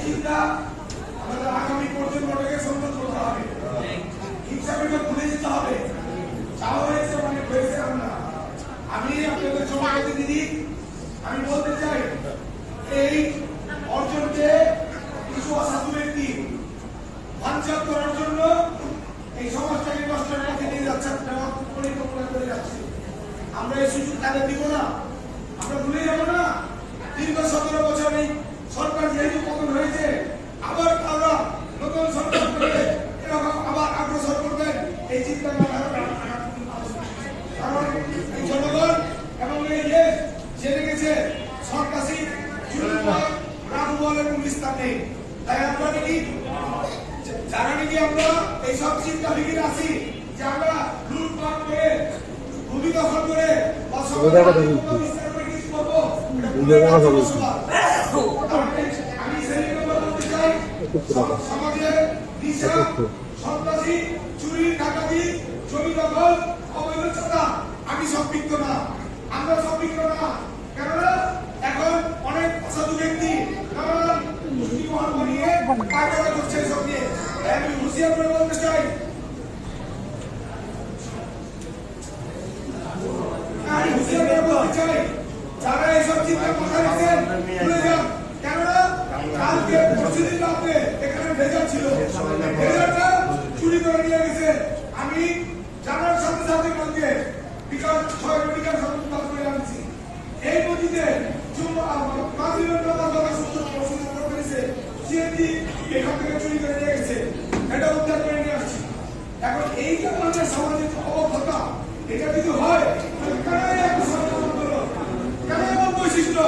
চিন্তা আমাদের আগামী প্রজন্মটাকে সম্মান করতে হবে, হিংসাকে ভুলে যেতে হবে। চাওয়া হয়েছে মানে হয়েছে আমরা। আমি আপনাদের সভাপতি দিদি আমি বলতে চাই, এই অর্জনকে কিছু অসাধু ব্যক্তি বাঞ্চাল করার জন্য এই সমাজটাকে নষ্টের পথে নিয়ে যাচ্ছে, পরিকল্পনা করে যাচ্ছে। আমরা এই সুযোগ তাদের দিব না, আমরা ভুলে যাব না। দীর্ঘ 17 বছর এই সরকার যেহেতু পতন হয়েছে, আবার আমরা নতুন সরকার করে এরকম আবার অগ্রসর করবেন এই চিন্তা কারণ এই জনগণ এবং এই দেশ জেনে গেছে সরকারি রাজু বলেন বিস্তার নেই। তাই আমরা নাকি যারা নাকি আমরা এইসব চিন্তা ফিকির আছি যে আমরা লুটপাট করে ভূমি দখল করে বিস্তার করে কিছু করবো, আমি সেই বলতে চাই সমাজের দিশা সন্ত্রাসী চুরি ডাকাতি জমি দখল অবৈধ চাঁদা আমি সম্পৃক্ত না, আমরা সম্পৃক্ত না। কেননা এখন অনেক অসাধু ব্যক্তি মুষ্টিমহল বানিয়ে কারবার করছে এসব নিয়ে। আমি হুঁশিয়ার করে বলতে চাই, যারা এইসব চিন্তা মাথায় রেখেছেন ভুলে যান। কেননা কালকে পরশুদিন রাতে এখানে ভেজাল ছিল, ভেজালটা চুরি করে নিয়ে গেছে। আমি জানার সাথে সাথে কালকে বিকাল 6 বিকাল সন্ধ্যা করে আনছি। এই নদীতে এখান থেকে চুরি করে নিয়ে গেছে, এটা উদ্ধার করে নিয়ে আসছি। এখন এই যে আমাদের সমাজের অবক্ষতা, এটা যদি হয় কেন এমন বৈশিষ্ট্য